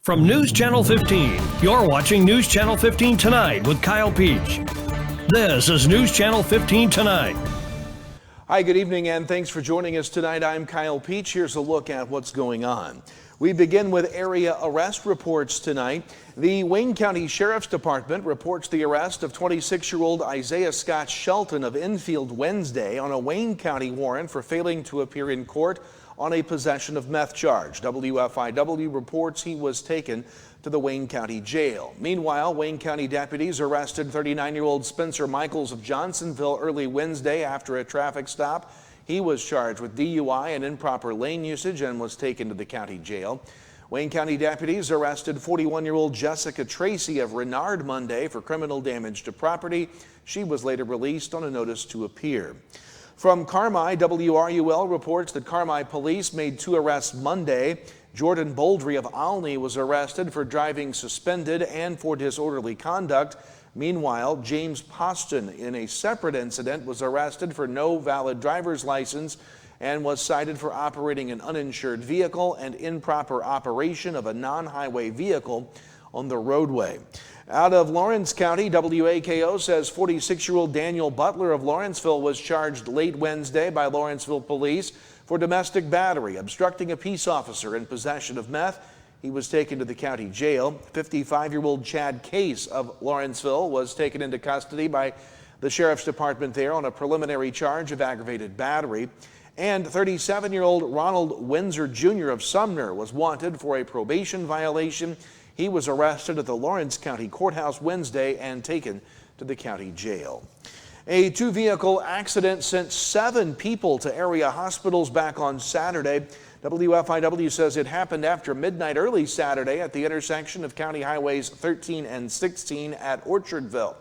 From News Channel 15, you're watching News Channel 15 Tonight with Kyle Peach. This is News Channel 15 Tonight. Hi, good evening, and thanks for joining us tonight. I'm Kyle Peach. Here's a look at what's going on. We begin with area arrest reports tonight. The Wayne County Sheriff's Department reports the arrest of 26-year-old Isaiah Scott Shelton of Enfield Wednesday on a Wayne County warrant for failing to appear in court on a possession of meth charge. WFIW reports he was taken to the Wayne County Jail. Meanwhile, Wayne County deputies arrested 39-year-old Spencer Michaels of Johnsonville early Wednesday after a traffic stop. He was charged with DUI and improper lane usage and was taken to the county jail. Wayne County deputies arrested 41-year-old Jessica Tracy of Renard Monday for criminal damage to property. She was later released on a notice to appear. From Carmel, WRUL reports that Carmel police made 2 arrests Monday. Jordan Boldry of Alney was arrested for driving suspended and for disorderly conduct. Meanwhile, James Poston, in a separate incident, was arrested for no valid driver's license and was cited for operating an uninsured vehicle and improper operation of a non-highway vehicle on the roadway. Out of Lawrence County, WAKO says 46-year-old Daniel Butler of Lawrenceville was charged late Wednesday by Lawrenceville police for domestic battery, obstructing a peace officer, and possession of meth. He was taken to the county jail. 55-year-old Chad Case of Lawrenceville was taken into custody by the Sheriff's Department there on a preliminary charge of aggravated battery. And 37-year-old Ronald Windsor Jr. of Sumner was wanted for a probation violation. He was arrested at the Lawrence County Courthouse Wednesday and taken to the county jail. A 2-vehicle accident sent 7 people to area hospitals back on Saturday. WFIW says it happened after midnight early Saturday at the intersection of County Highways 13 and 16 at Orchardville.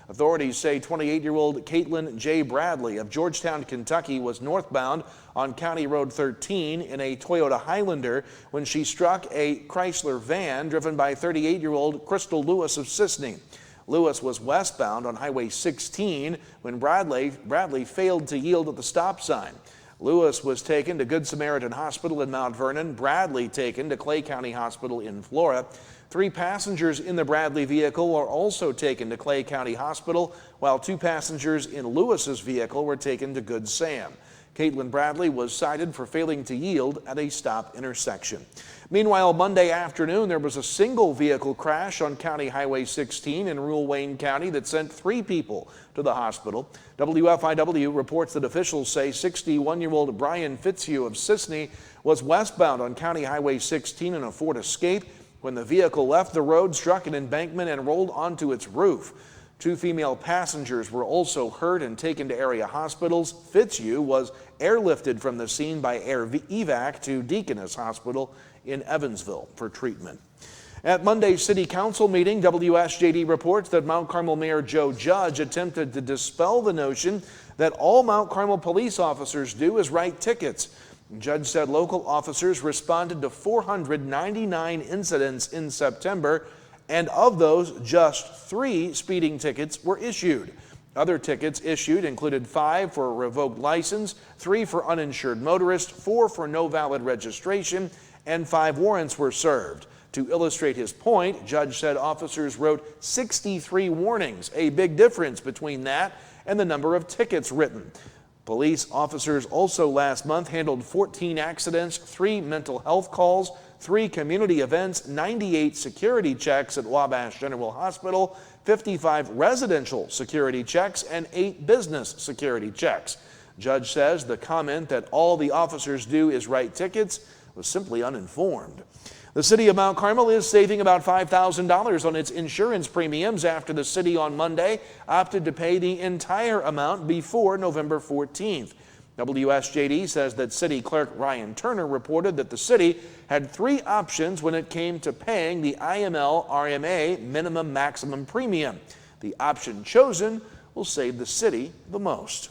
Authorities say 28-year-old Caitlin J. Bradley of Georgetown, Kentucky was northbound on County Road 13 in a Toyota Highlander when she struck a Chrysler van driven by 38-year-old Crystal Lewis of Sisney. Lewis was westbound on Highway 16 when Bradley failed to yield at the stop sign. Lewis was taken to Good Samaritan Hospital in Mount Vernon, Bradley taken to Clay County Hospital in Flora. 3 passengers in the Bradley vehicle were also taken to Clay County Hospital, while 2 passengers in Lewis's vehicle were taken to Good Sam. Caitlin Bradley was cited for failing to yield at a stop intersection. Meanwhile, Monday afternoon, there was a single vehicle crash on County Highway 16 in rural Wayne County that sent 3 people to the hospital. WFIW reports that officials say 61-year-old Brian Fitzhugh of Sisney was westbound on County Highway 16 in a Ford Escape when the vehicle left the road, struck an embankment, and rolled onto its roof. 2 female passengers were also hurt and taken to area hospitals. Fitzhugh was airlifted from the scene by air evac to Deaconess Hospital in Evansville for treatment. At Monday's City Council meeting, WSJD reports that Mount Carmel Mayor Joe Judge attempted to dispel the notion that all Mount Carmel police officers do is write tickets. Judge said local officers responded to 499 incidents in September, and of those, just 3 speeding tickets were issued. Other tickets issued included 5 for a revoked license, 3 for uninsured motorist, 4 for no valid registration, and 5 warrants were served. To illustrate his point, Judge said officers wrote 63 warnings, a big difference between that and the number of tickets written. Police officers also last month handled 14 accidents, 3 mental health calls, 3 community events, 98 security checks at Wabash General Hospital, 55 residential security checks, and 8 business security checks. Judge says the comment that all the officers do is write tickets was simply uninformed. The city of Mount Carmel is saving about $5,000 on its insurance premiums after the city on Monday opted to pay the entire amount before November 14th. WSJD says that City Clerk Ryan Turner reported that the city had 3 options when it came to paying the IML RMA minimum maximum premium. The option chosen will save the city the most.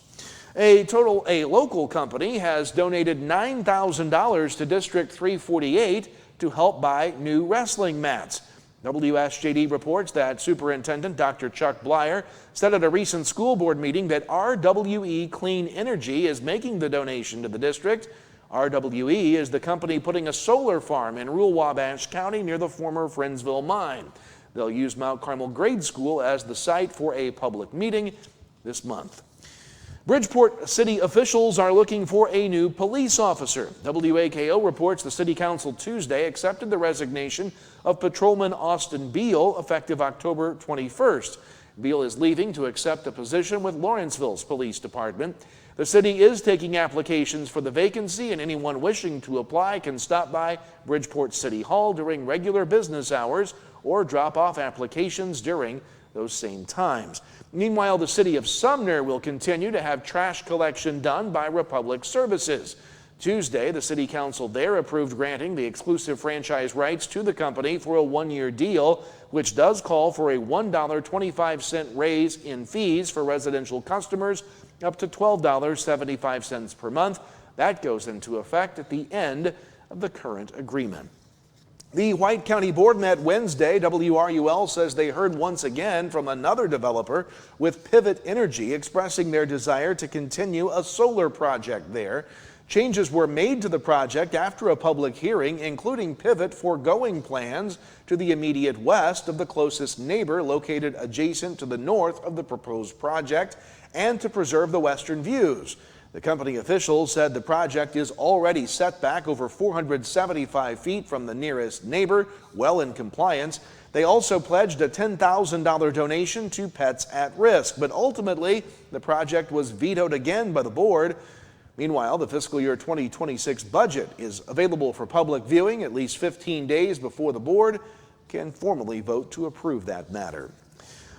A local company has donated $9,000 to District 348 to help buy new wrestling mats. WSJD reports that Superintendent Dr. Chuck Blyer said at a recent school board meeting that RWE Clean Energy is making the donation to the district. RWE is the company putting a solar farm in rural Wabash County near the former Friendsville mine. They'll use Mount Carmel Grade School as the site for a public meeting this month. Bridgeport city officials are looking for a new police officer. WAKO reports the city council Tuesday accepted the resignation of patrolman Austin Beal effective October 21st. Beal is leaving to accept a position with Lawrenceville's police department. The city is taking applications for the vacancy, and anyone wishing to apply can stop by Bridgeport City Hall during regular business hours or drop off applications during those same times. Meanwhile, the city of Sumner will continue to have trash collection done by Republic Services. Tuesday, the city council there approved granting the exclusive franchise rights to the company for a one-year deal, which does call for a $1.25 raise in fees for residential customers up to $12.75 per month. That goes into effect at the end of the current agreement. The White County Board met Wednesday. WRUL says they heard once again from another developer with Pivot Energy expressing their desire to continue a solar project there. Changes were made to the project after a public hearing, including Pivot foregoing plans to the immediate west of the closest neighbor located adjacent to the north of the proposed project and to preserve the western views. The company officials said the project is already set back over 475 feet from the nearest neighbor, well in compliance. They also pledged a $10,000 donation to Pets at Risk, but ultimately the project was vetoed again by the board. Meanwhile, the fiscal year 2026 budget is available for public viewing at least 15 days before the board can formally vote to approve that matter.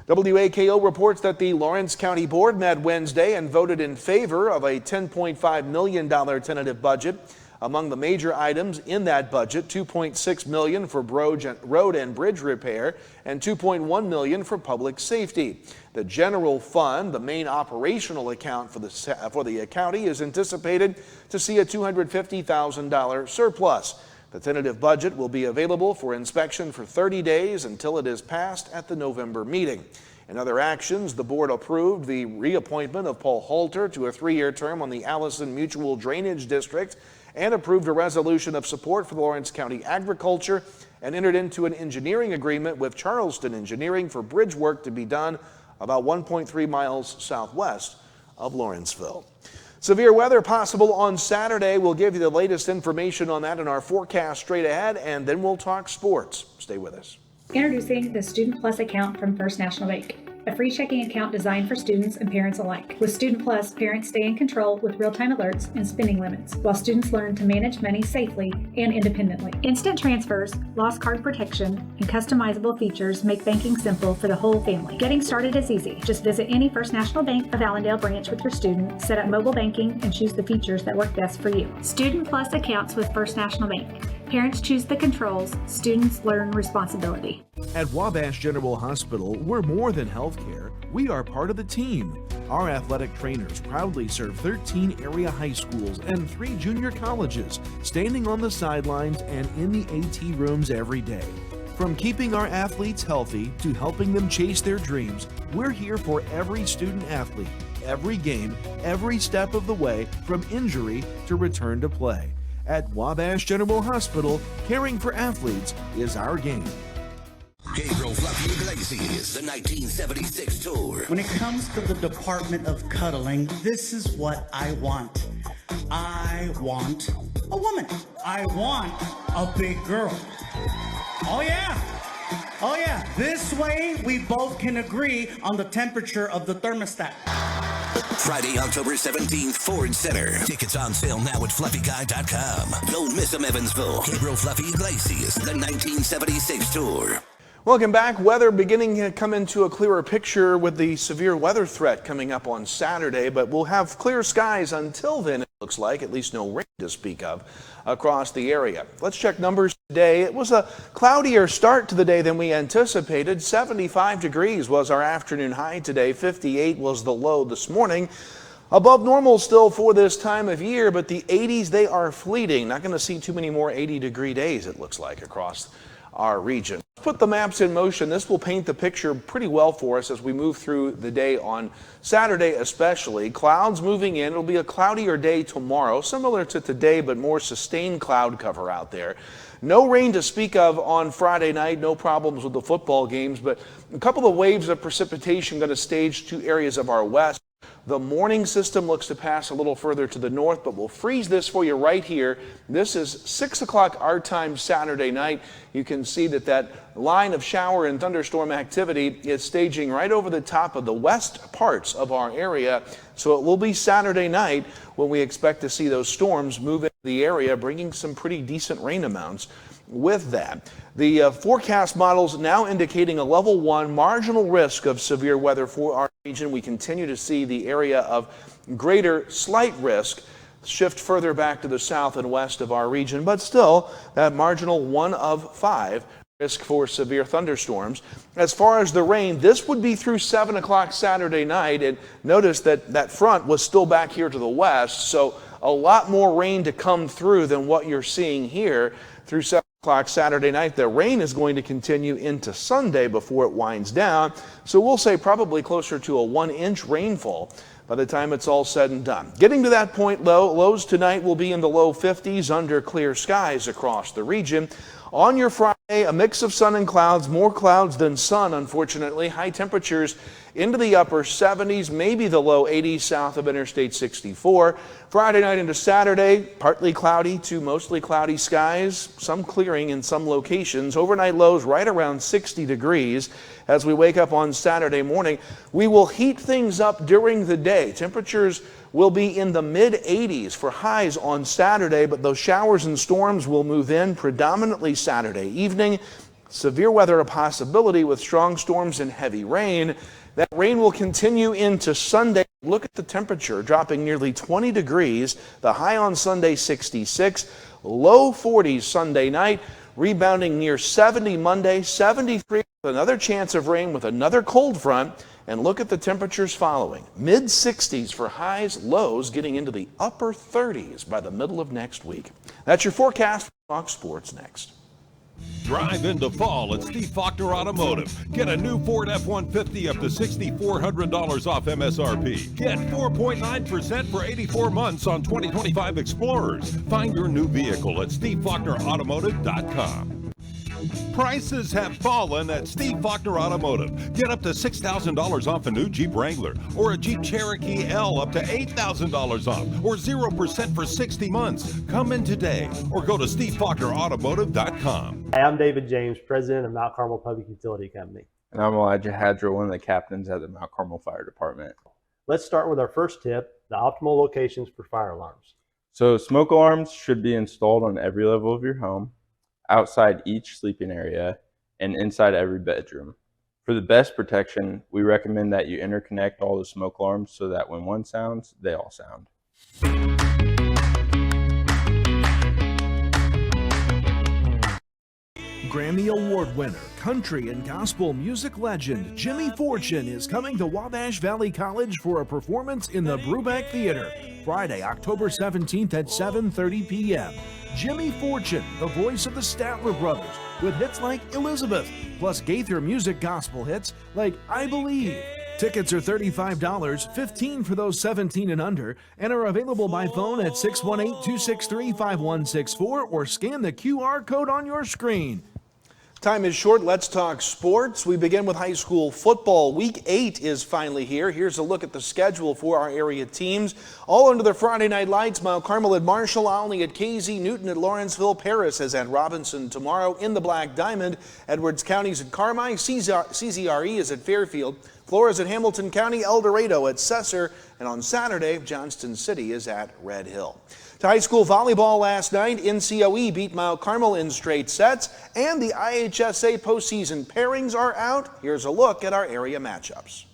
WAKO reports that the Lawrence County Board met Wednesday and voted in favor of a $10.5 million tentative budget. Among the major items in that budget, $2.6 million for road and bridge repair and $2.1 million for public safety. The general fund, the main operational account for the county, is anticipated to see a $250,000 surplus. The tentative budget will be available for inspection for 30 days until it is passed at the November meeting. In other actions, the board approved the reappointment of Paul Halter to a 3-year term on the Allison Mutual Drainage District and approved a resolution of support for Lawrence County Agriculture and entered into an engineering agreement with Charleston Engineering for bridge work to be done about 1.3 miles southwest of Lawrenceville. Severe weather possible on Saturday. We'll give you the latest information on that in our forecast straight ahead, and then we'll talk sports. Stay with us. Introducing the Student Plus account from First National Bank, a free checking account designed for students and parents alike. With Student Plus, parents stay in control with real-time alerts and spending limits, while students learn to manage money safely and independently. Instant transfers, lost card protection, and customizable features make banking simple for the whole family. Getting started is easy. Just visit any First National Bank of Allendale branch with your student, set up mobile banking, and choose the features that work best for you. Student Plus accounts with First National Bank. Parents choose the controls, students learn responsibility. At Wabash General Hospital, we're more than healthcare. We are part of the team. Our athletic trainers proudly serve 13 area high schools and 3 junior colleges, standing on the sidelines and in the AT rooms every day. From keeping our athletes healthy to helping them chase their dreams, we're here for every student athlete, every game, every step of the way, from injury to return to play. At Wabash General Hospital, caring for athletes is our game. Gabriel Fluffy Iglesias, the 1976 tour. When it comes to the department of cuddling, this is what I want. I want a woman. I want a big girl. Oh yeah. Oh yeah. This way we both can agree on the temperature of the thermostat. Friday, October 17th, Ford Center. Tickets on sale now at fluffyguy.com. Don't miss them, Evansville. Gabriel Fluffy Iglesias, the 1976 tour. Welcome back. Weather beginning to come into a clearer picture with the severe weather threat coming up on Saturday, but we'll have clear skies until then, it looks like, at least no rain to speak of across the area. Let's check numbers today. It was a cloudier start to the day than we anticipated. 75 degrees was our afternoon high today. 58 was the low this morning. Above normal still for this time of year, but the 80s, they are fleeting. Not going to see too many more 80-degree days, it looks like, across our region. Let's put the maps in motion. This will paint the picture pretty well for us as we move through the day on Saturday especially. Clouds moving in. It'll be a cloudier day tomorrow, similar to today, but more sustained cloud cover out there. No rain to speak of on Friday night. No problems with the football games, but a couple of waves of precipitation going to stage two areas of our west. The morning system looks to pass a little further to the north, but we'll freeze this for you right here. This is 6 o'clock our time Saturday night. You can see that line of shower and thunderstorm activity is staging right over the top of the west parts of our area. So it will be Saturday night when we expect to see those storms move into the area, bringing some pretty decent rain amounts with that. The forecast models now indicating a level 1 marginal risk of severe weather for our region. We continue to see the area of greater slight risk shift further back to the south and west of our region, but still that marginal 1 of 5 risk for severe thunderstorms. As far as the rain, this would be through 7 o'clock Saturday night, and notice that front was still back here to the west, so a lot more rain to come through than what you're seeing here through 7 o'clock Saturday night. The rain is going to continue into Sunday before it winds down, so we'll say probably closer to a 1-inch rainfall by the time it's all said and done. Getting to that point, lows tonight will be in the low 50s under clear skies across the region. On your Friday, a mix of sun and clouds, more clouds than sun, unfortunately. High temperatures into the upper 70s, maybe the low 80s south of Interstate 64. Friday night into Saturday, partly cloudy to mostly cloudy skies, some clearing in some locations. Overnight lows right around 60 degrees. As we wake up on Saturday morning, we will heat things up during the day. Temperatures will be in the mid-80s for highs on Saturday, but those showers and storms will move in predominantly Saturday evening. Severe weather a possibility with strong storms and heavy rain. That rain will continue into Sunday. Look at the temperature dropping nearly 20 degrees. The high on Sunday 66, low 40s Sunday night, rebounding near 70 Monday, 73 with another chance of rain with another cold front. And look at the temperatures following. Mid-60s for highs, lows getting into the upper 30s by the middle of next week. That's your forecast for Fox Sports next. Drive into fall at Steve Faulkner Automotive. Get a new Ford F-150 up to $6,400 off MSRP. Get 4.9% for 84 months on 2025 Explorers. Find your new vehicle at SteveFaulknerAutomotive.com. Prices have fallen at Steve Faulkner Automotive. Get up to $6,000 off a new Jeep Wrangler or a Jeep Cherokee L up to $8,000 off or 0% for 60 months. Come in today or go to SteveFaulknerAutomotive.com. Hi, I'm David James, president of Mount Carmel Public Utility Company. And I'm Elijah Hadrill, one of the captains at the Mount Carmel Fire Department. Let's start with our first tip, the optimal locations for fire alarms. So smoke alarms should be installed on every level of your home, outside each sleeping area, and inside every bedroom. For the best protection, we recommend that you interconnect all the smoke alarms so that when one sounds, they all sound. Grammy Award winner, country and gospel music legend Jimmy Fortune is coming to Wabash Valley College for a performance in the Brubeck Theater, Friday, October 17th at 7:30 p.m. Jimmy Fortune, the voice of the Statler Brothers, with hits like Elizabeth, plus Gaither music gospel hits like I Believe. Tickets are $35, $15 for those 17 and under, and are available by phone at 618-263-5164 or scan the QR code on your screen. Time is short. Let's talk sports. We begin with high school football. Week 8 is finally here. Here's a look at the schedule for our area teams. All under the Friday night lights. Mount Carmel at Marshall, Olney at Casey, Newton at Lawrenceville, Paris is at Robinson tomorrow in the Black Diamond. Edwards County's at Carmel, CZRE is at Fairfield, Flores at Hamilton County, El Dorado at Cesar, and on Saturday, Johnston City is at Red Hill. To high school volleyball last night, NCOE beat Mount Carmel in straight sets, and the IHSA postseason pairings are out. Here's a look at our area matchups.